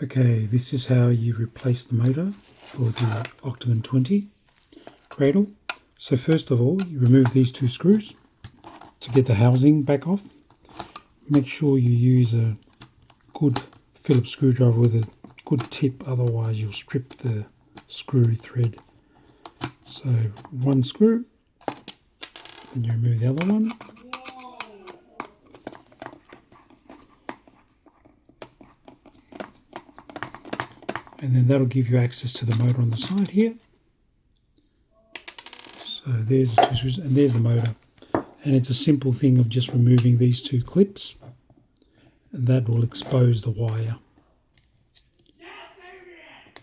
Okay, this is how you replace the motor for the Octagon 20 cradle. So first of all, you remove these two screws to get the housing back off. Make sure you use a good Phillips screwdriver with a good tip, otherwise you'll strip the screw thread. So one screw, then you remove the other one. And then that'll give you access to the motor on the side here. So there's the two screws, and there's the motor. And it's a simple thing of just removing these two clips, and that will expose the wire.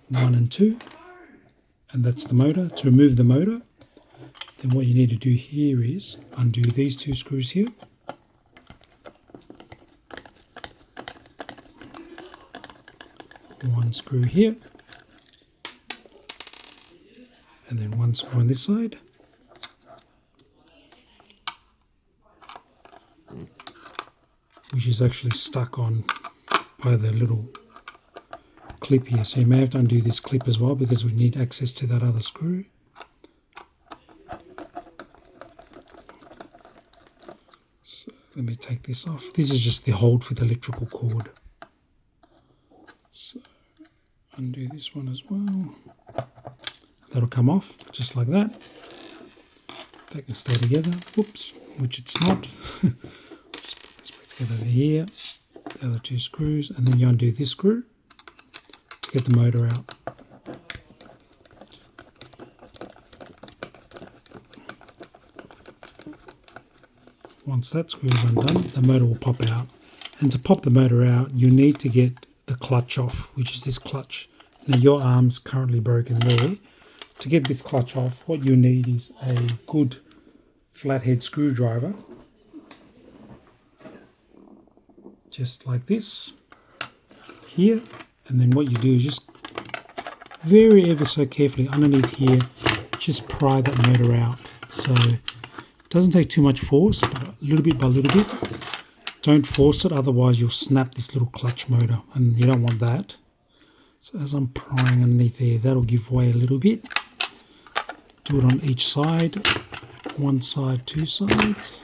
1 and 2, and that's the motor. To remove the motor, then what you need to do here is undo these two screws here. One screw here, and then one screw on this side. Which is actually stuck on by the little clip here. So you may have to undo this clip as well because we need access to that other screw. So let me take this off. This is just the hold for the electrical cord. So undo this one as well. That'll come off just like that. They can stay together. Whoops, which it's not. Over here, the other two screws, and then you undo this screw to get the motor out. Once that screw is undone, the motor will pop out. And to pop the motor out, you need to get the clutch off, which is this clutch. Now your arm's currently broken there. To get this clutch off, what you need is a good flathead screwdriver. Just like this here, and then what you do is just ever so carefully underneath here, just pry that motor out. So it doesn't take too much force, but a little bit by little bit. Don't force it, otherwise you'll snap this little clutch motor, and you don't want that. So as I'm prying underneath there, that'll give way a little bit. Do it on each side, one side, two sides,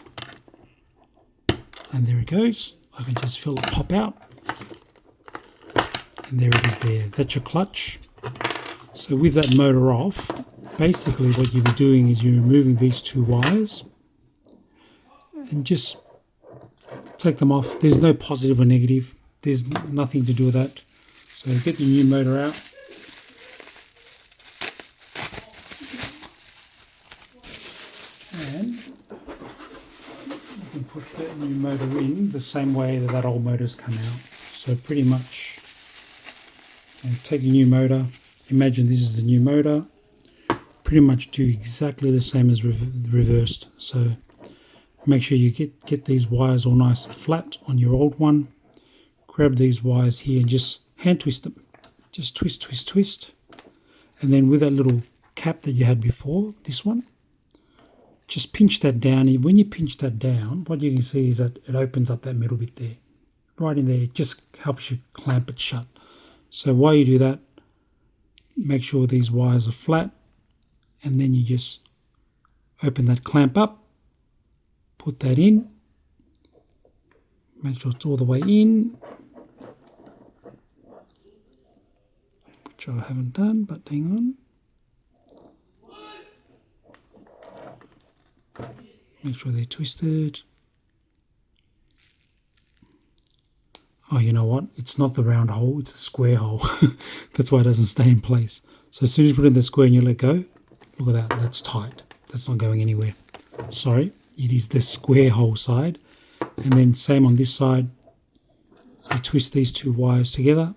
and there it goes. I can just feel it pop out, and there it is there. That's your clutch. So with that motor off, basically what you'll be doing is you're removing these two wires and just take them off. There's no positive or negative. There's nothing to do with that. So get your new motor out. And put that new motor in the same way that old motor's come out. So pretty much, and take a new motor, imagine this is the new motor, pretty much do exactly the same as reversed. So make sure you get these wires all nice and flat on your old one. Grab these wires here and just hand twist them. Just twist, twist, twist. And then with that little cap that you had before, this one, just pinch that down. When you pinch that down, what you can see is that it opens up that middle bit there. Right in there, it just helps you clamp it shut. So while you do that, make sure these wires are flat, and then you just open that clamp up, put that in, make sure it's all the way in, which I haven't done, but hang on. Make sure they're twisted. Oh, you know what? It's not the round hole, it's the square hole. That's why it doesn't stay in place. So as soon as you put it in the square and you let go, look at that, that's tight. That's not going anywhere. Sorry, it is the square hole side. And then same on this side. You twist these two wires together.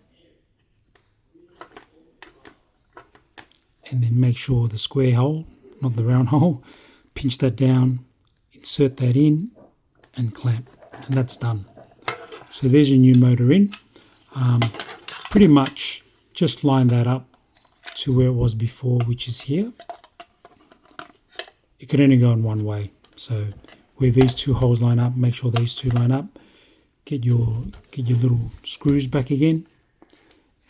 And then make sure the square hole, not the round hole, pinch that down, insert that in, and clamp. And that's done. So there's your new motor in. Pretty much just line that up to where it was before, which is here. It can only go in one way. So where these two holes line up, make sure these two line up. Get your little screws back again,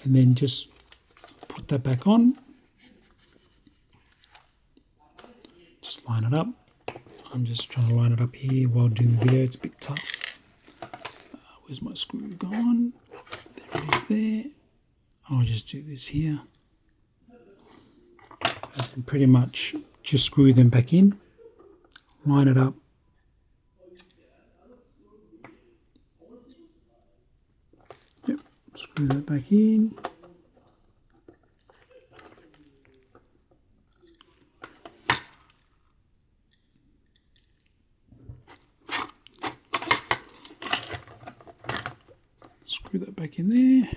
and then just put that back on. Just line it up. I'm just trying to line it up here while doing the video. It's a bit tough. Where's my screw gone? There it is there. I'll just do this here. And pretty much just screw them back in. Line it up. Yep, screw that back in. Screw that back in there.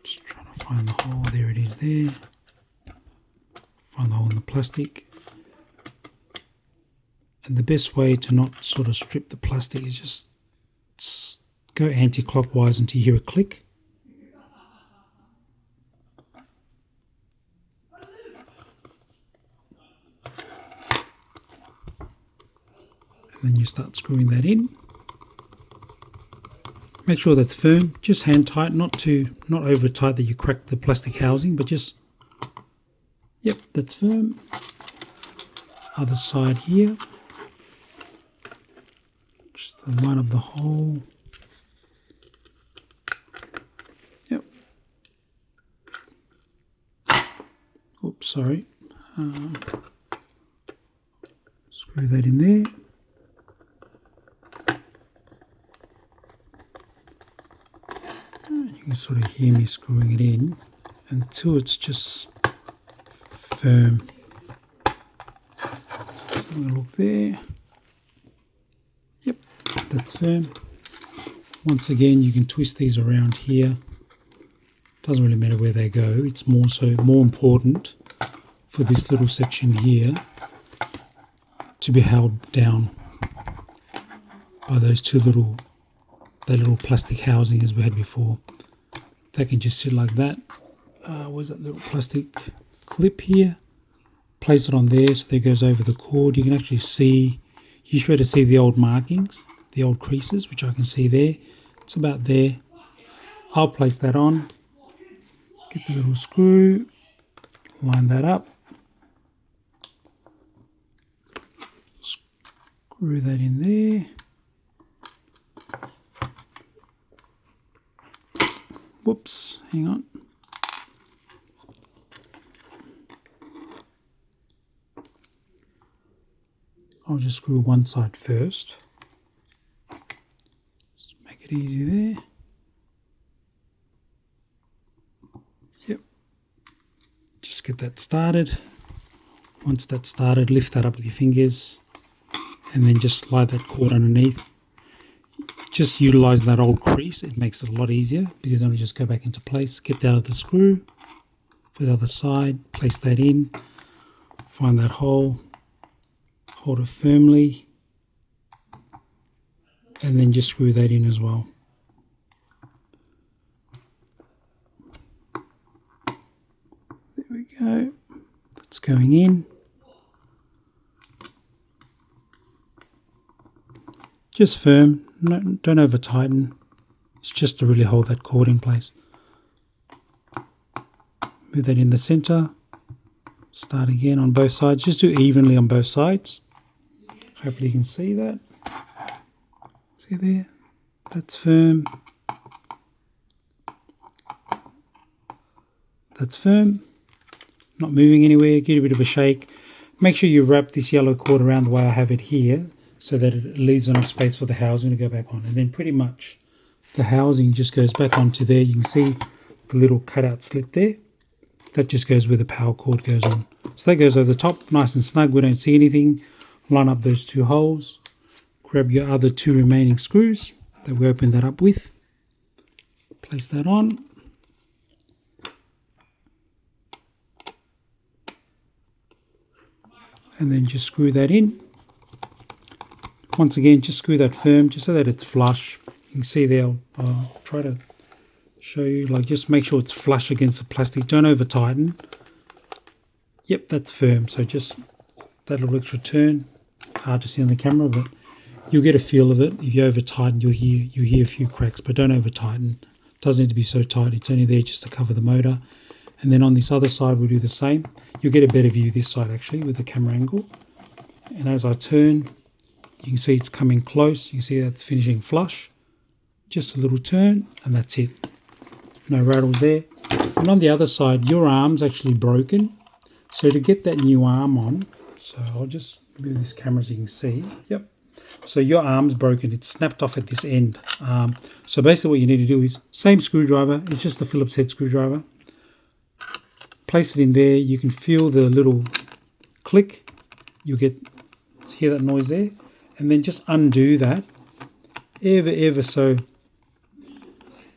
Just trying to find the hole. There it is there. Find the hole in the plastic. And the best way to not sort of strip the plastic is just go anti-clockwise until you hear a click. And then you start screwing that in. Make sure that's firm. Just hand tight, not over tight that you crack the plastic housing, but just, yep, that's firm. Other side here. Just line up the hole. Yep. Oops, sorry. Screw that in there. You can sort of hear me screwing it in until it's just firm. So I'm going to look there. Yep, that's firm. Once again, you can twist these around here. Doesn't really matter where they go. It's more important for this little section here to be held down by those that little plastic housing as we had before. They can just sit like that. Where's that little plastic clip here? Place it on there so that it goes over the cord. You can actually see, you should be able to see the old markings, the old creases, which I can see there. It's about there. I'll place that on. Get the little screw, line that up. Screw that in there. Whoops, hang on. I'll just screw one side first. Just make it easy there. Yep. Just get that started. Once that's started, lift that up with your fingers and then just slide that cord underneath. Just utilize that old crease. It makes it a lot easier because then we just go back into place. Get the other screw for the other side. Place that in. Find that hole. Hold it firmly. And then just screw that in as well. There we go. That's going in. Just firm. No, don't over tighten. It's just to really hold that cord in place. Move that in the center. Start again on both sides. Just do evenly on both sides. Hopefully you can see that. See there? That's firm. That's firm. Not moving anywhere. Give it a bit of a shake. Make sure you wrap this yellow cord around the way I have it here, so that it leaves enough space for the housing to go back on. And then pretty much the housing just goes back onto there. You can see the little cutout slit there. That just goes where the power cord goes on. So that goes over the top, nice and snug. We don't see anything. Line up those two holes. Grab your other two remaining screws that we opened that up with. Place that on. And then just screw that in. Once again, just screw that firm, just so that it's flush. You can see there, I'll try to show you, like just make sure it's flush against the plastic. Don't over tighten. Yep, that's firm. So just that little extra turn, hard to see on the camera, but You'll get a feel of it. If you over tighten, you'll hear a few cracks, but don't over tighten. It doesn't need to be so tight. It's only there just to cover the motor. And then on this other side, we'll do the same. You'll get a better view this side actually with the camera angle. And as I turn, you can see it's coming close. You can see that's finishing flush. Just a little turn, and that's it. No rattles there. And on the other side, your arm's actually broken. So to get that new arm on, so I'll just move this camera so you can see. Yep. So your arm's broken. It's snapped off at this end. So basically what you need to do is, same screwdriver. It's just the Phillips head screwdriver. Place it in there. You can feel the little click. You'll hear that noise there. And then just undo that ever so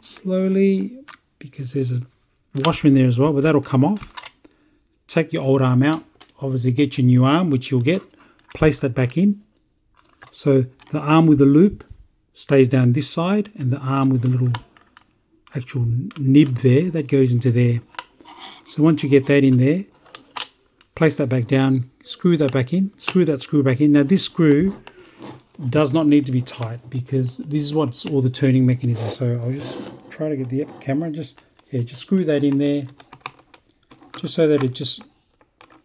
slowly, because there's a washer in there as well, but that'll come off. Take your old arm out. Obviously get your new arm, which you'll get. Place that back in. So the arm with the loop stays down this side, and the arm with the little actual nib there, that goes into there. So once you get that in there, place that back down, screw that back in, screw that screw back in. Now this screw does not need to be tight, because this is what's all the turning mechanism. So I'll just try to get the camera, just screw that in there, just so that it just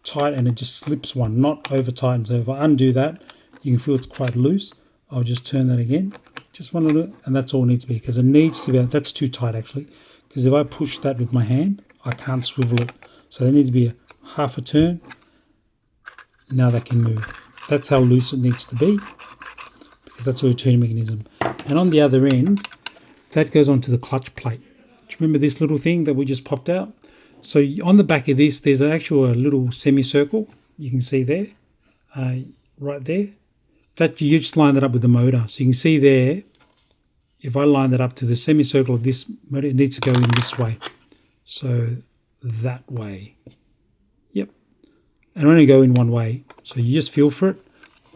tight and it just slips one, not over tight. So if I undo that, you can feel it's quite loose. I'll just turn that again, just one little, and that's all it needs to be, because it needs to be, that's too tight actually, because if I push that with my hand, I can't swivel it. So there needs to be a half a turn. Now that can move. That's how loose it needs to be, because that's all the turning mechanism. And on the other end, that goes onto the clutch plate. Do you remember this little thing that we just popped out? So on the back of this, there's an actual little semicircle. You can see there, right there. That you just line that up with the motor. So you can see there, if I line that up to the semicircle of this motor, it needs to go in this way. So that way. Yep. And only go in one way. So you just feel for it.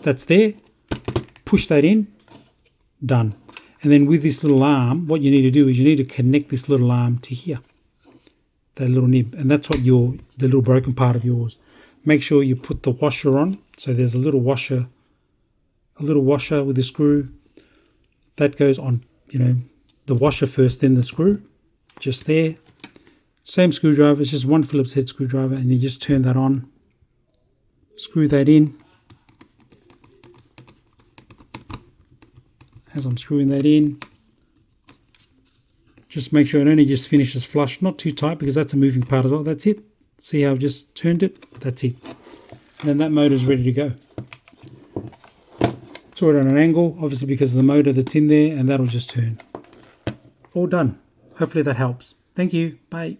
That's there. Push that in. Done. And then with this little arm, what you need to do is you need to connect this little arm to here. That little nib. And that's what the little broken part of yours. Make sure you put the washer on. So there's a little washer with the screw. That goes on, the washer first, then the screw. Just there. Same screwdriver, it's just one Phillips head screwdriver, and you just turn that on. Screw that in. As I'm screwing that in, just make sure it only just finishes flush, not too tight, because that's a moving part as well. That's it. See how I've just turned it? That's it. And then that motor is ready to go. Saw it on an angle, obviously because of the motor that's in there, and that'll just turn. All done. Hopefully that helps. Thank you. Bye.